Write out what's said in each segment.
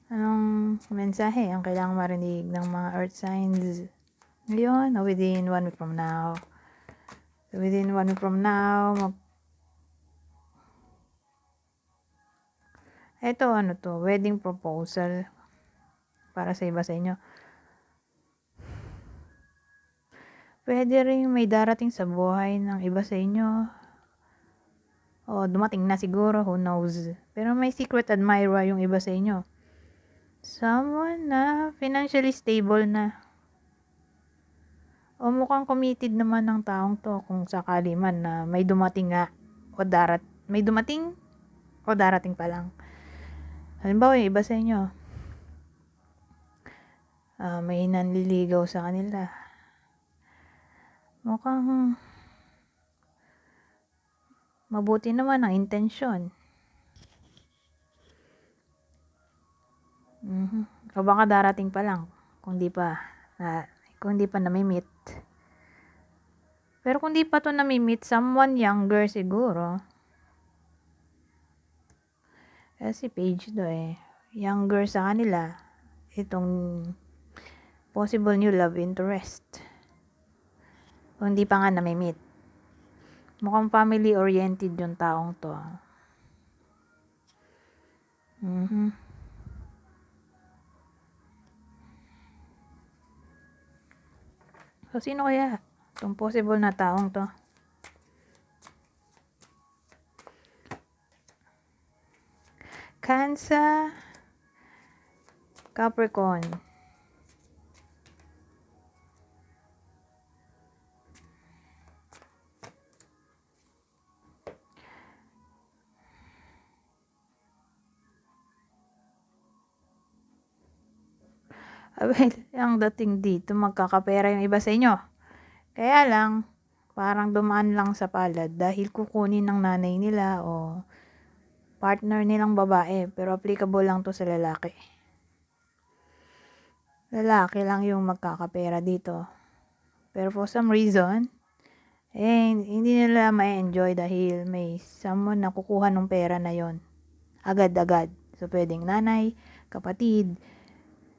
Anong mensahe ang kailangang marinig ng mga earth signs ngayon o within 1 week from now? So within 1 week from now, ito ano to, wedding proposal para sa iba sa inyo. Pwede rin may darating sa buhay ng iba sa inyo. O dumating na siguro, who knows. Pero may secret admirer yung iba sa inyo. Someone na financially stable na. O mukhang committed naman ng taong to kung sakali man na may dumating nga o may dumating o darating pa lang. Halimbawa yung iba sa inyo, may nanliligaw sa kanila. Mukhang mabuti naman ang intensyon. O baka darating pa lang kung di pa nami-meet. Pero kung di pa to nami-meet, someone younger siguro. Kasi page to younger sa kanila. Itong possible new love interest. Kung di pa nga nami-meet. Mukhang family oriented yung taong to. So sino kaya itong possible na taong to? Cancer, Capricorn. Well, ang dating dito, magkakapera yung iba sa inyo. Kaya lang, parang dumaan lang sa palad dahil kukunin ng nanay nila o partner nilang babae. Pero applicable lang to sa lalaki. Lalaki lang yung magkakapera dito. Pero for some reason, hindi nila ma-enjoy dahil may someone na kukuha ng pera na yon agad-agad. So, pwedeng nanay, kapatid,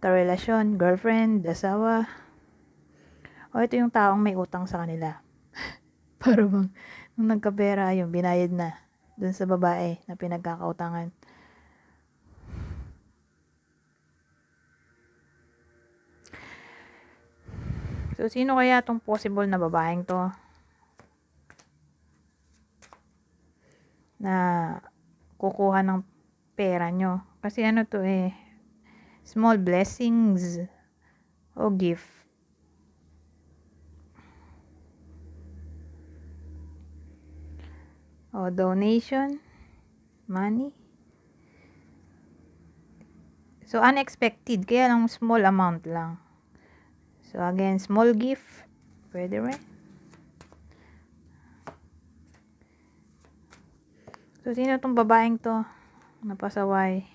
karelasyon, girlfriend, asawa. O ito yung taong may utang sa kanila. Para bang, nung nagkapera, yung binayad na dun sa babae na pinagkakautangan. So, sino kaya tong possible na babaeng to? Na kukuha ng pera nyo. Kasi ano to small blessings o gift. O donation, money. So, unexpected. Kaya lang small amount lang. So, again, small gift. Pwede rin. So, sino tong babaeng to? Napasaway.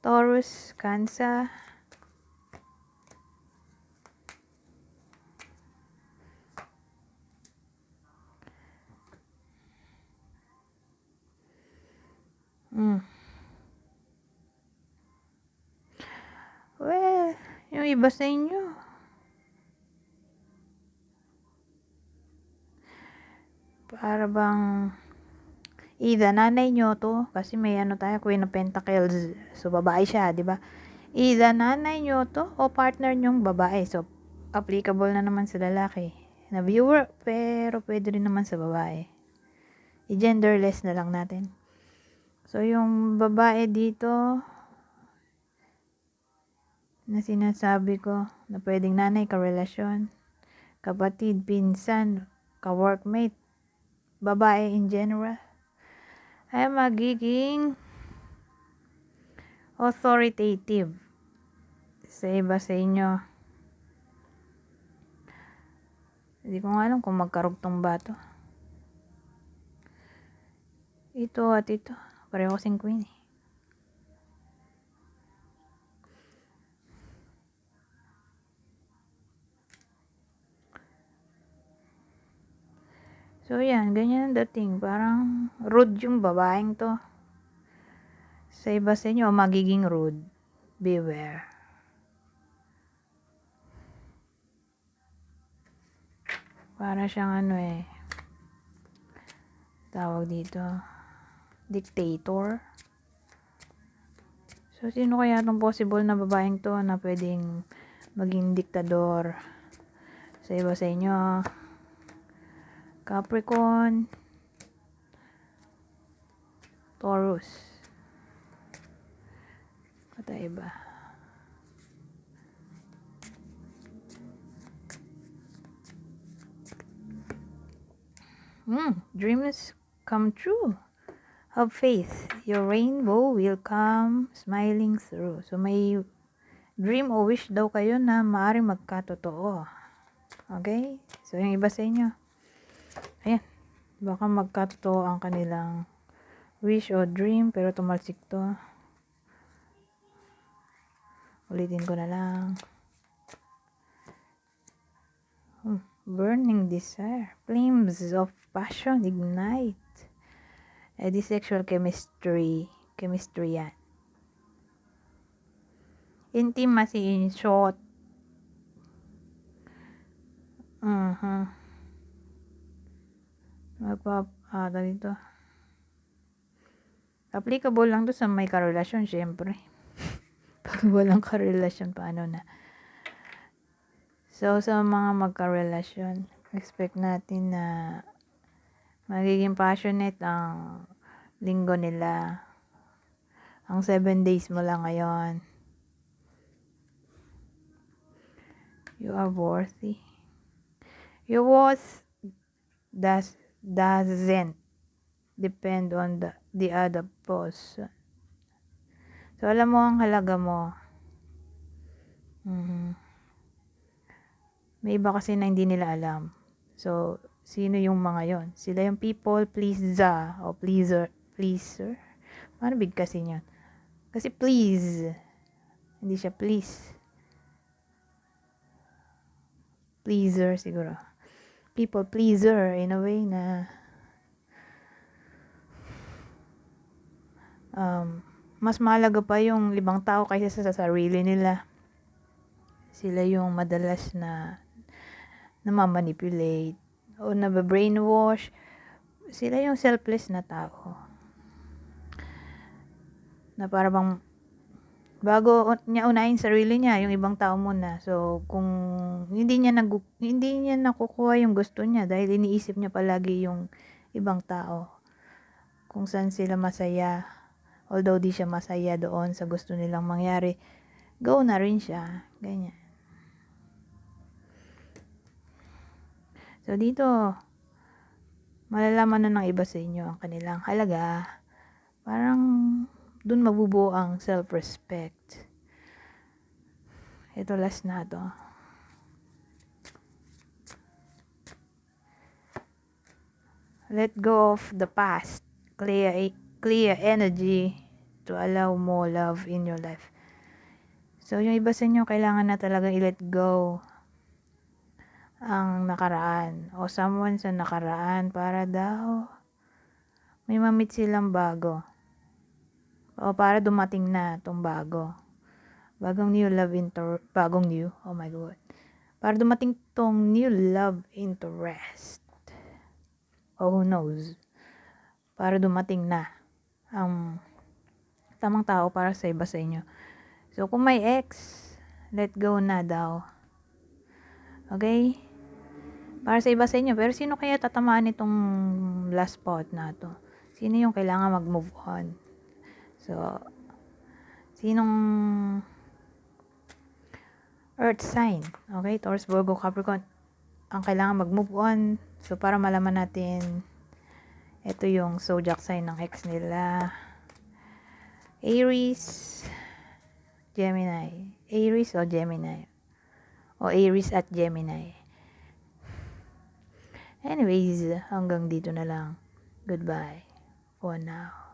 Taurus, Cancer. Well, yung iba sa inyo. Para bang either nanay nyo to, kasi may tayo, Queen of Pentacles. So, babae siya, di ba? Either nanay nyo to o partner nyong babae. So, applicable na naman sa lalaki. Na viewer, pero pwede rin naman sa babae. I-genderless na lang natin. So, yung babae dito na sinasabi ko na pwedeng nanay, karelasyon, kapatid, pinsan, ka-workmate, babae in general, ay magiging authoritative sa iba sa inyo. Hindi ko nga alam kung magkarugtong ba to. Ito at ito, pareho kasing queen So, yan. Ganyan ang dating. Parang rude yung babaeng to. sa iba sa inyo, magiging rude. Beware. Para siyang tawag dito, dictator. So, sino kaya itong possible na babaeng to na pwedeng maging diktador sa iba sa inyo? Capricorn, Taurus. Kata iba. Dreams come true. Have faith. Your rainbow will come smiling through. So, may dream o wish daw kayo na maaaring magkatotoo. Okay? So, yung iba sa inyo, ayan, baka magkatotoo ang kanilang wish o dream, pero tumalsik to. Ulitin ko na lang. Burning desire. Flames of passion ignite. Di sexual chemistry yan. Intimacy in short. Dito. Applicable lang to sa may karelasyon, syempre. Pag walang karelasyon, paano na? So, sa mga magkarelasyon, expect natin na magiging passionate ang linggo nila. Ang 7 days mo lang ngayon. You are worthy. Your worth doesn't depend on the other person. So, alam mo ang halaga mo. May iba kasi na hindi nila alam. So, sino yung mga yon? Sila yung people pleaser o pleaser. Paano bigkasin yun? Kasi please. Hindi siya please. Pleaser siguro. People pleaser in a way na mas mahalaga pa yung ibang tao kaysa sa sarili nila. Sila yung madalas na namamanipulate o nababrainwash. Sila yung selfless na tao. Na para bang bago niya unahin sarili niya, yung ibang tao muna. So, kung hindi niya nakukuha yung gusto niya dahil iniisip niya palagi yung ibang tao. Kung saan sila masaya. Although di siya masaya doon sa gusto nilang mangyari, go na rin siya. Ganyan. So, dito, malalaman na ng iba sa inyo ang kanilang halaga. Parang, dun mabubuo ang self-respect. Ito, last na to. Let go of the past. Clear energy to allow more love in your life. So, yung iba sa inyo, kailangan na talaga i-let go ang nakaraan o someone sa nakaraan para daw may mamit silang bago o para dumating na tong bagong new love oh my god, para dumating tong new love interest o who knows, para dumating na ang tamang tao para sa iba sa inyo. So kung may ex, let go na daw, okay? Para sa iba sa inyo. Pero sino kaya tatamaan itong last spot na to? Sino yung kailangan mag-move on? So, sinong earth sign? Okay, Taurus, Virgo, Capricorn ang kailangan mag-move on. So, para malaman natin, ito yung zodiac sign ng ex nila. Aries, Gemini. Aries o Gemini. O Aries at Gemini. Anyways, hanggang dito na lang. Goodbye for now.